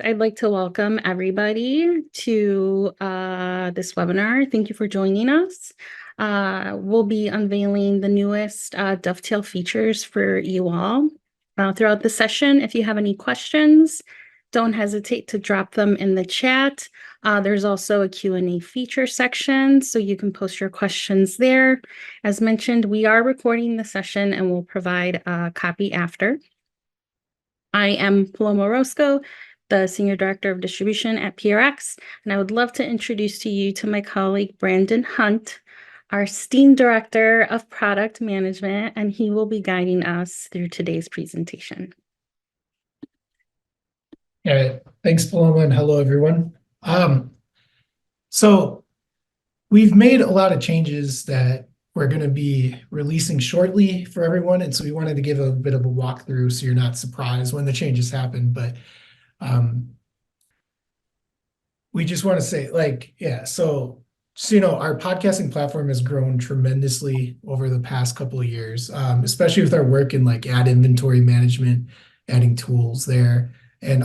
I'd like to welcome everybody to this webinar. Thank you for joining us. We'll be unveiling the newest Dovetail features for you all throughout the session. If you have any questions, don't hesitate to drop them in the chat. There's also a Q&A feature section, so you can post your questions there. As mentioned, we are recording the session and we'll provide a copy after. I am Paloma Orozco, the Senior Director of Distribution at PRX, and I would love to introduce you to my colleague, Brandon Hunt, our STEAM Director of Product Management, and he will be guiding us through today's presentation. All right, thanks, Paloma, and hello, everyone. So we've made a lot of changes that we're going to be releasing shortly for everyone, and so we wanted to give a bit of a walkthrough so you're not surprised when the changes happen. But we just want to say, so our podcasting platform has grown tremendously over the past couple of years, especially with our work in ad inventory management, adding tools there. And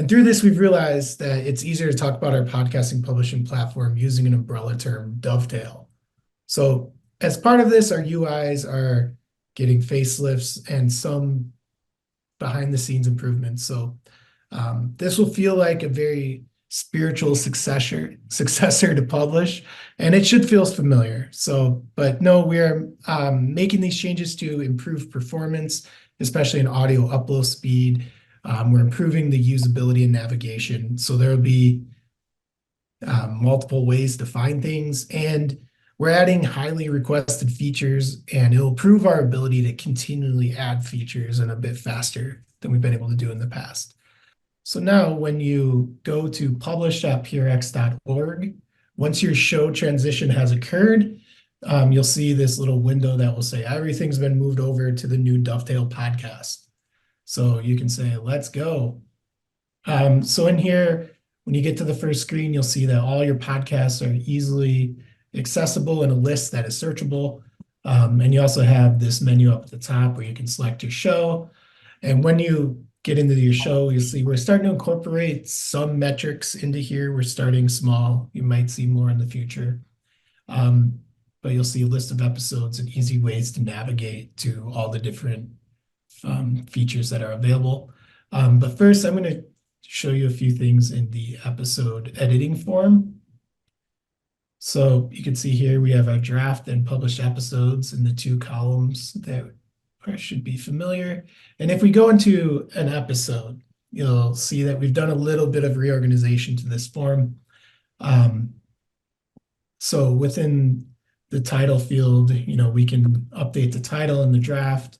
through this, we've realized that it's easier to talk about our podcasting publishing platform using an umbrella term, Dovetail. So as part of this, our UIs are getting facelifts and some behind the scenes improvements. So this will feel like a very spiritual successor to publish, and it should feel familiar. So, but no, we are making these changes to improve performance, especially in audio upload speed. We're improving the usability and navigation. So there will be multiple ways to find things, and we're adding highly requested features, and it'll improve our ability to continually add features in a bit faster than we've been able to do in the past. So now when you go to publish.prx.org, once your show transition has occurred, you'll see this little window that will say everything's been moved over to the new Dovetail podcast. So you can say, let's go. So in here, when you get to the first screen, you'll see that all your podcasts are easily accessible in a list that is searchable. And you also have this menu up at the top where you can select your show. And when you get into your show, you see we're starting to incorporate some metrics into here. We're starting small. You might see more in the future. But you'll see a list of episodes and easy ways to navigate to all the different features that are available. But first, I'm going to show you a few things in the episode editing form. So you can see here we have our draft and published episodes in the two columns that should be familiar. And if we go into an episode, you'll see that we've done a little bit of reorganization to this form. So within the title field, we can update the title in the draft.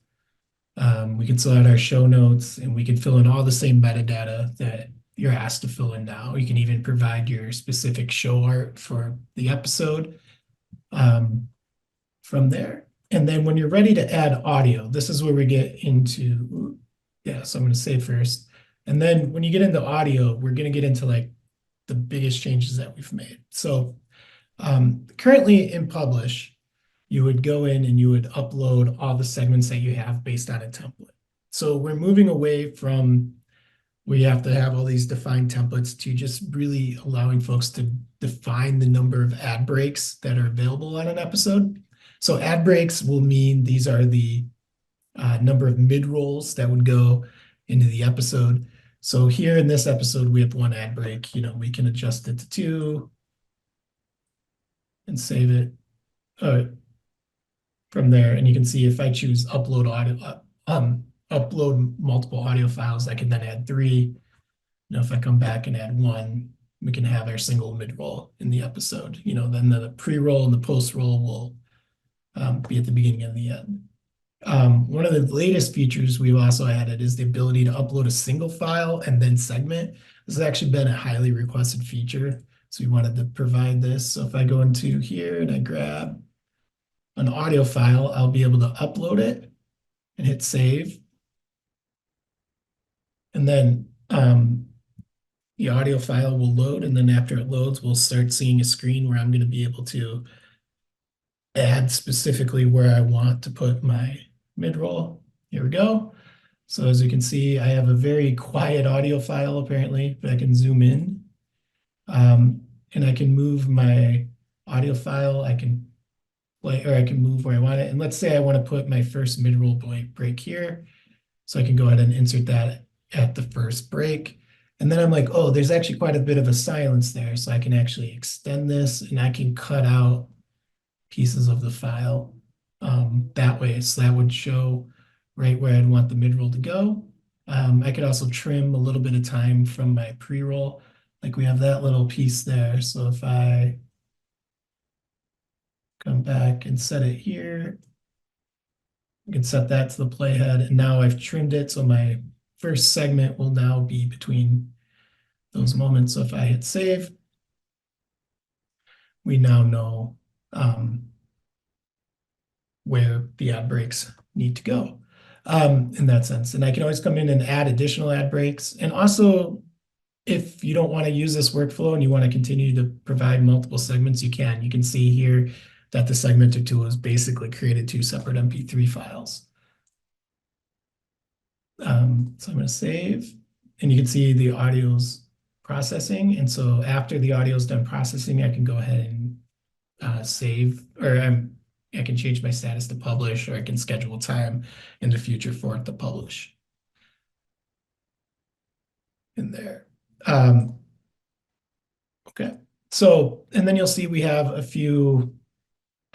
We can select our show notes, and we can fill in all the same metadata that you're asked to fill in now. You can even provide your specific show art for the episode from there. And then when you're ready to add audio, this is where we get into, so I'm going to say first. And then when you get into audio, we're going to get into the biggest changes that we've made. So currently in Publish, you would go in and you would upload all the segments that you have based on a template. So we're moving away from where you have to have all these defined templates to just really allowing folks to define the number of ad breaks that are available on an episode. So ad breaks will mean these are the number of mid-rolls that would go into the episode. So here in this episode, we have one ad break. We can adjust it to 2 and save it from there. And you can see if I choose upload audio, upload multiple audio files, I can then add 3. If I come back and add 1, we can have our single mid-roll in the episode. Then the pre-roll and the post-roll will be at the beginning and the end. One of the latest features we've also added is the ability to upload a single file and then segment. This has actually been a highly requested feature, so we wanted to provide this. So if I go into here and I grab an audio file, I'll be able to upload it and hit save. And then the audio file will load, and then after it loads, we'll start seeing a screen where I'm going to be able to add specifically where I want to put my mid-roll. Here we go. So as you can see, I have a very quiet audio file apparently, but I can zoom in. And I can move my audio file. I can play, or I can move where I want it. And let's say I want to put my first mid-roll break here. So I can go ahead and insert that at the first break. And then I'm like, oh, there's actually quite a bit of a silence there. So I can actually extend this and I can cut out pieces of the file that way. So that would show right where I'd want the mid-roll to go. I could also trim a little bit of time from my pre-roll. Like we have that little piece there. So if I come back and set it here, I can set that to the playhead. And now I've trimmed it. So my first segment will now be between those moments. So if I hit save, we now know where the ad breaks need to go in that sense. And I can always come in and add additional ad breaks. And also, if you don't want to use this workflow and you want to continue to provide multiple segments, you can. You can see here that the segmenter tool has basically created two separate MP3 files. So I'm going to save, and you can see the audio's processing. And so after the audio is done processing, I can go ahead and save, or I can change my status to publish, or I can schedule time in the future for it to publish in there. Okay, so, and then you'll see we have a few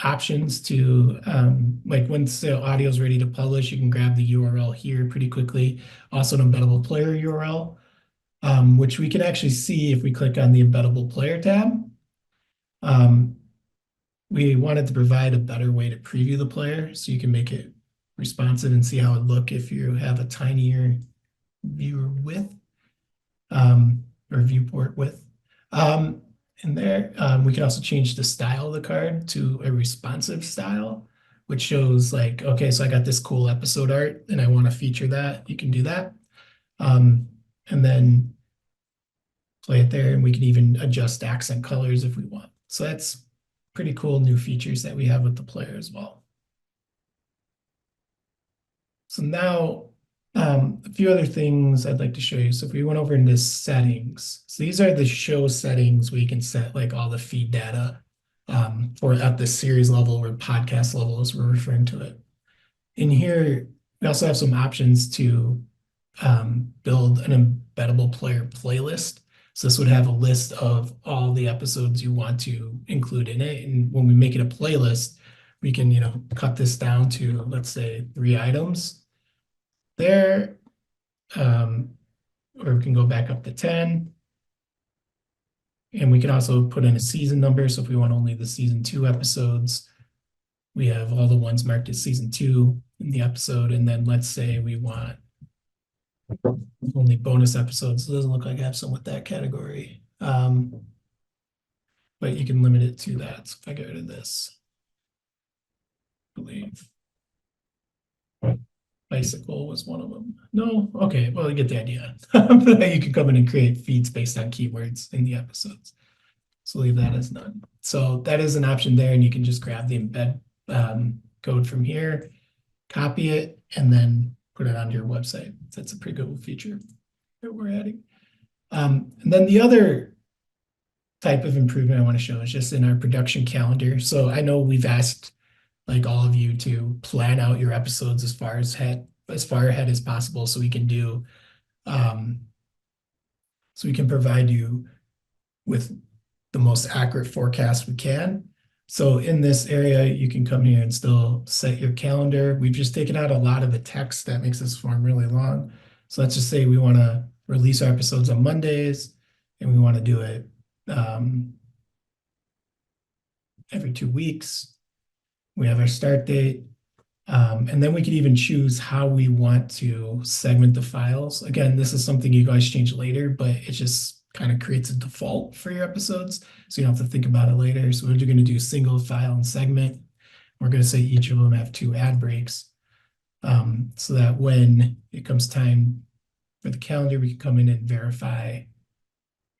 options to, like once the audio is ready to publish, you can grab the URL here pretty quickly. Also an embeddable player URL, which we can actually see if we click on the embeddable player tab. We wanted to provide a better way to preview the player so you can make it responsive and see how it look if you have a tinier viewer width or viewport width. In there, we can also change the style of the card to a responsive style, which shows like, okay, so I got this cool episode art and I want to feature that. You can do that. And then play it there, and we can even adjust accent colors if we want. So that's pretty cool new features that we have with the player as well. So now a few other things I'd like to show you. So if we went over into settings, so these are the show settings where you can set like all the feed data for at the series level or podcast level as we're referring to it. In here, we also have some options to build an embeddable player playlist. So this would have a list of all the episodes you want to include in it. And when we make it a playlist, we can, cut this down to, let's say, 3 items there. Or we can go back up to 10. And we can also put in a season number. So if we want only the season 2 episodes, we have all the ones marked as season 2 in the episode. And then let's say we want only bonus episodes. It doesn't look like I have some with that category. But you can limit it to that. So if I get rid of this, I believe bicycle was one of them. No, okay, well, you get the idea. You can come in and create feeds based on keywords in the episodes. So leave that as none. So that is an option there, and you can just grab the embed code from here, copy it, and then put it onto your website. That's a pretty good feature that we're adding. And then the other type of improvement I want to show is just in our production calendar. So I know we've asked like all of you to plan out your episodes as far ahead as possible, so we can do so we can provide you with the most accurate forecast we can. So in this area, you can come here and still set your calendar. We've just taken out a lot of the text that makes this form really long. So let's just say we want to release our episodes on Mondays, and we want to do it every 2 weeks. We have our start date. And then we can even choose how we want to segment the files. Again, this is something you guys change later, but it just kind of creates a default for your episodes, so you don't have to think about it later. So we're going to do single file and segment. We're going to say each of them have 2 ad breaks, so that when it comes time for the calendar, we can come in and verify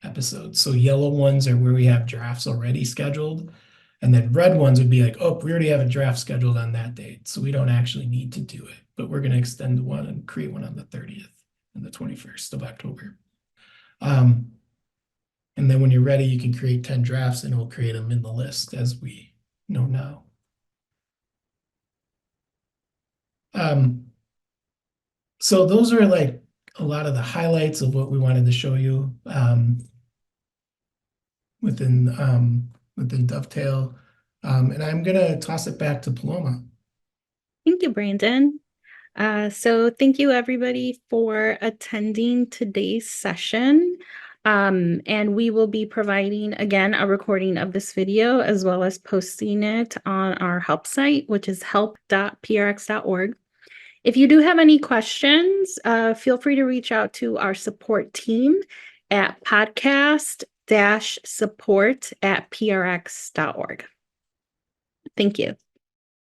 episodes. So yellow ones are where we have drafts already scheduled, and then red ones would be like, oh, we already have a draft scheduled on that date, so we don't actually need to do it. but we're going to extend one and create one on the 30th and the 21st of October. And then when you're ready, you can create 10 drafts and we'll create them in the list as we know now. So those are like a lot of the highlights of what we wanted to show you within Dovetail. And I'm gonna toss it back to Paloma. Thank you, Brandon. So thank you everybody for attending today's session. And we will be providing again a recording of this video as well as posting it on our help site, which is help.prx.org. If you do have any questions, feel free to reach out to our support team at podcast-support@prx.org. Thank you.